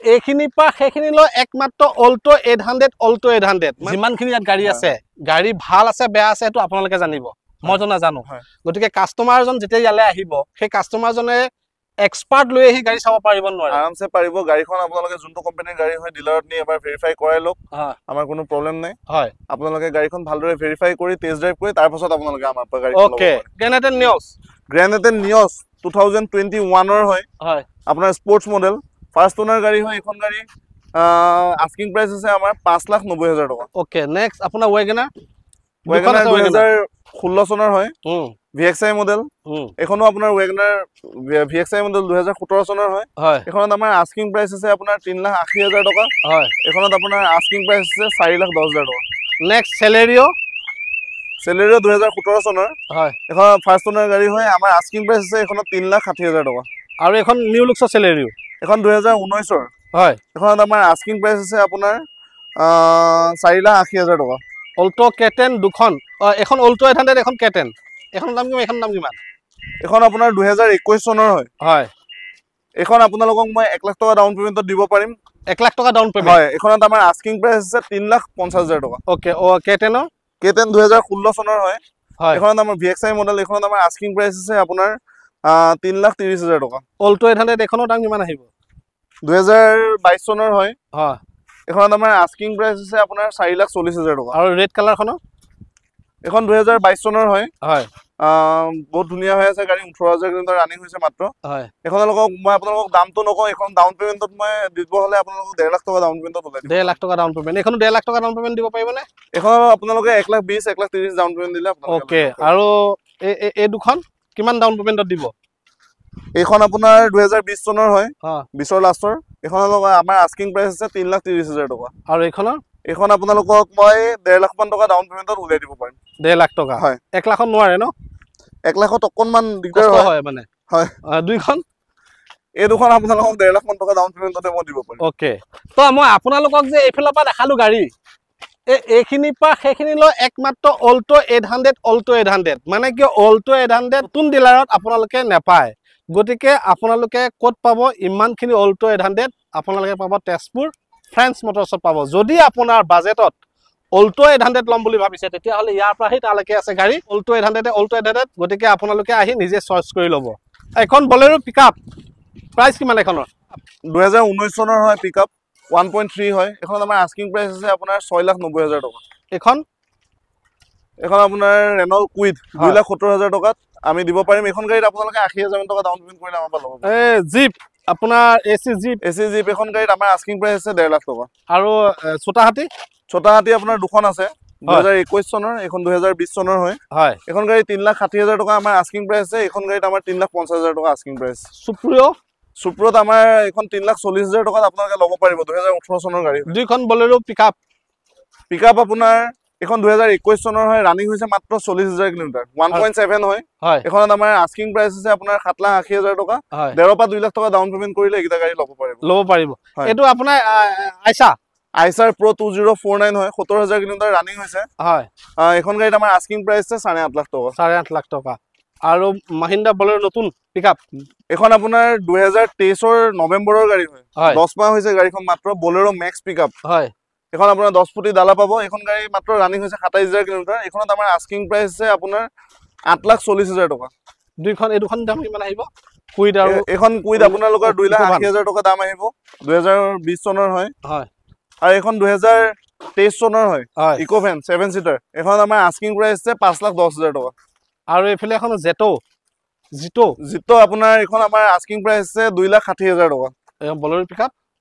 এইখিনি পা সেইখিনি লৈ একমাত্ৰ অল্টো 800 অল্টো 800 যিমানখিনি ইয়াত গাড়ী আছে গাড়ী ভাল আছে বেয়া আছে এটো আপোনালোকে জানিব মইতো নাজানো গতিকে কাস্টমাৰজন যেতিয়া ইয়ালে আহিব সেই কাস্টমাৰজনে এক্সপাৰ্ট লৈ আহি গাড়ী চাব পাৰিব নোৱাৰে আৰামছে পাৰিব গাড়ীখন আপোনালোকে যোনটো কোম্পানীৰ গাড়ী হয় ডিলাৰত নি এবাৰ ভেৰিফাই কৰাই লওক আমাৰ কোনো প্ৰবলেম নাই হয় আপোনালোকে গাড়ীখন ভালদৰে ভেৰিফাই কৰি টেষ্ট ড্ৰাইভ কৰি তাৰ পাছত আপোনালোকে আমাৰ পৰা গাড়ী ওকে গ্ৰেনেড নিয়স 2021 ৰ হয় হয় আপোনাৰ স্পৰ্টছ মডেল ফাৰ্স্ট ওনাৰ গাড়ী হয় এখন গাড়ী আস্কিং প্ৰাইস আছে আমাৰ 5,90,000 টকা ওকে নেক্সট আপোনাৰ ওয়েগনাৰ 2016 চনৰ হয় VXI মডেল এখনো আপোনাৰ ওয়েগনাৰ VXI মডেল 2017 চনৰ হয় এখনত আমাৰ আস্কিং প্ৰাইস আছে আপোনাৰ 3,80,000 টকা হয় এখনত আপোনাৰ আস্কিং প্ৰাইস আছে 4,10,000 টকা নেক্সট সেলেৰিও 2017 চনৰ হয় এখন ফাৰ্স্ট ওনাৰ গাড়ী হয় আমাৰ আস্কিং প্ৰাইস আছে এখনত 3,60,000 টকা আৰু এখন নিউ লুক্সৰ সেলেৰিও এখন 2019 ৰ হয় এখনত আমাৰ আস্কিং প্ৰাইস আছে আপোনাৰ 4,80,000 টকা অল্টো কেটেন দুখন এখন অল্টো 800 এখন কেটেন এখন দাম কিমান এখন আপোনাৰ 2021 চনৰ হয় হয় এখন আপোনালোকক মই 1 লাখ টকা ডাউন পেমেন্টত দিব পাৰিম 1 লাখ টকা ডাউন পেমেন্ট হয় এখনত আমাৰ আস্কিং প্ৰাইস আছে 3,50,000 টকা ওকে কেটেন 2016 চনৰ হয় এখনত আমাৰ VXI মডেল এখনত আমাৰ আস্কিং প্ৰাইস আছে আপোনাৰ 3,30,000 টকা অল্টো 800 এখনৰ দাম কিমান আহিব 2022 চনৰ হয় হয় এখনত আমাৰ আস্কিং প্ৰাইস আছে আপোনাৰ 4,40,000 টকা আৰু ৰেড কালাৰ খন এখন 2022 চনৰ হয় হয় বহুত ধুনিয়া হৈ আছে গাড়ী 18,000 কিলোমিটাৰ ৰানিং হৈছে মাত্ৰ হয় এখনলক মই আপোনালোকক দামটো নকওঁ এখন ডাউন পেমেন্টত মই দিব হলে আপোনালোকক 1.5 লাখ টকা ডাউন পেমেন্টত ওলাই দিম 1.5 লাখ টকা ডাউন পেমেন্ট এখন 1.5 লাখ টকা ডাউন পেমেন্ট দিব পাৰিবনে এখন আপোনালোকে 1,20,000 1,30,000 ডাউন পেমেন্ট দিলে আপোনালোকে ওকে আৰু এই দুখন কিমান ডাউন পেমেন্টত দিব এইখন আপোনাৰ 2020 চনৰ হয় 20 ৰ লাষ্টৰ এখনলক আমাৰ আস্কিং প্ৰাইস আছে 3,30,000 টকা আৰু এখন আপোনালোকক মই 1.5 লাখ টকা ডাউন পেমেন্টত উলাই দিব পাৰিম 1.5 লাখ টকা হয় 1 লাখত নোৱাৰে ন 1 লাখত অকনমান দিগদাৰ হয় মানে হয় দুইখন এই দুখন আপোনালোকক 1.5 লাখ টকা ডাউন পেমেন্টতে মই দিব পাৰিম ওকে তো মই আপোনালোকক যে এইফালৰ পৰা দেখালো গাড়ী এইখিনি পা সেইখিনি লৈ একমাত্ৰ অল্টো 800 মানে কি অল্টো 800 তুন ডিলাৰত আপোনালোকে নেপায় গতিকে আপোনালোকে ক'ত পাব ইমানখিনি অল্টো 800 আপোনালোকে পাব তেজপুৰ ফ্ৰেন্স মটৰছত পাব যদি আপোনাৰ বাজেটত অল্টো 800 লম বুলি ভাবিছে তেতিয়া হলে ইয়াৰ পৰা তালৈকে আছে গাড়ী অল্টো 800 গতিকে আপোনালোকে আহি নিজে চয়েস কৰি লব এখন বলেৰো পিকআপ প্ৰাইস কিমান এখনৰ 2019 চনৰ হয় পিকআপ 1.3 হয় এখন আমাৰ আস্কিং প্ৰাইস আছে আপোনাৰ 6,90,000 টকা এখন আপোনাৰ ৰেনল কুইড 2,70,000 টকাত আমি দিব পাৰিম এখন গাড়ীত আপোনালোকে 80,000 টকা ডাউন পেমেন্ট কৰিলে আমাৰ ল'ব জিপ আপোনাৰ এসি জিপ এখন গাড়ীত আমাৰ আস্কিং প্ৰাইস আছে 1.5 লাখ টকা আৰু ছোটা হাতী আপোনাৰ দুখন আছে 2021 চনৰ এখন 2020 চনৰ হয় হয় এখন গাড়ী 3,60,000 টকা আমাৰ আস্কিং প্ৰাইস আছে এখন গাড়ীত আমাৰ 3,50,000 টকা আস্কিং প্ৰাইস সুপ্ৰিয়ত আমাৰ এখন 3,40,000 টকাত আপোনালোকে ল'ব পাৰিব 2018 চনৰ গাড়ী দুইখন বলেৰো পিকআপ আপোনাৰ এখন 2021 চনৰ হয় ৰানিং হৈছে মাত্ৰ 40,000 কিলোমিটাৰ 1.7 হয় এখনত আমাৰ আস্কিং প্ৰাইস আছে আপোনাৰ 7,80,000 টকা 1.5 পৰা 2 লাখ টকা ডাউন পেমেন্ট কৰিলে এইটা গাড়ী ল'ব পাৰিব এটো আপোনাৰ আইচাৰ প্ৰ 2049 হয় 70,000 কিলোমিটাৰ ৰানিং হৈছে হয় এখন গাড়ীত আমাৰ আস্কিং প্ৰাইস আছে 8.5 লাখ টকা 8.5 লাখ টকা আৰু মহিন্দ্ৰা বলেৰো নতুন পিকআপ এখন আপোনাৰ 2023 ৰ নৱেম্বৰৰ গাড়ী হয় 10 মাহ হৈছে গাড়ীখন মাত্ৰ বলেৰো মেক্স পিকআপ হয় এখন আপোনাৰ 10 ফুটি ডালা পাব এখন গাড়ী মাত্ৰ ৰানিং হৈছে 27,000 কিলোমিটাৰ এখনত আমাৰ আস্কিং প্ৰাইস আছে আপোনাৰ 8,40,000 টকা এই দুখন দাম কিমান আহিব কুইড আৰু এখন কুইড আপোনালোকৰ 2,80,000 টকা দাম আহিব 2020 চনৰ হয় হয় আৰু এখন 2023 চনৰ হয় ইকোভেন 7 সিটাৰ এখন আমাৰ আস্কিং প্ৰাইস আছে 5,10,000 টকা আৰু এফালে এখন জিটো আপোনাৰ এখন আমাৰ আস্কিং প্ৰাইস আছে 2,60,000 টকা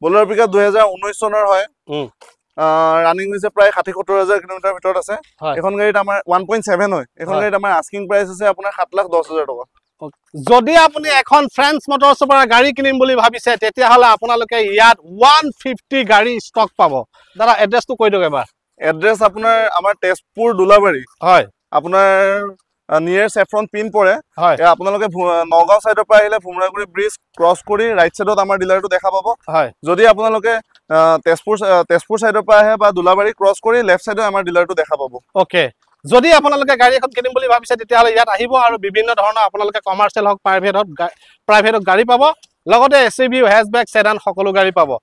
বলেৰো পিকআপ 2019 চনৰ হয় ৰানিং হৈছে প্ৰায় 60-70,000 কিলোমিটাৰ ভিতৰত আছে এখন গাড়ীত আমাৰ 1.7 হয় এখন গাড়ীত আমাৰ আস্কিং প্ৰাইস আছে আপোনাৰ 7,10,000 টকা যদি আপুনি এখন ফ্ৰেন্স মটৰছৰ পৰা গাড়ী কিনিম বুলি ভাবিছে তেতিয়া হলে আপোনালোকে ইয়াত 150 গাড়ী ষ্টক পাব দাদা এড্ৰেছটো কৈ দিয়ক এবাৰ এড্ৰেছ আপোনাৰ আমাৰ তেজপুৰ দুলাবাৰী হয় আপোনাৰ নিয়াৰ সেফ্ৰন পিন পৰে আপোনালোকে নগাঁও সাইডৰ পৰা আহিলে ভুমৰাগুৰি ব্ৰিজ ক্ৰস কৰি ৰাইট সাইডত আমাৰ ডিলাৰটো দেখা পাব যদি আপোনালোকে তেজপুৰ সাইডৰ পৰা আহে বা দুলাবাৰী ক্ৰস কৰি লেফট সাইডত আমাৰ ডিলাৰটো দেখা পাব ওকে যদি আপোনালোকে গাড়ী এখন কিনিম বুলি ভাবিছে তেতিয়া হলে ইয়াত আহিব আৰু বিভিন্ন ধৰণৰ আপোনালোকে কমাৰ্শিয়েল হক প্ৰাইভেট হক গাড়ী পাব লগতে এসইউভি হেচবেক সেডান সকলো গাড়ী পাব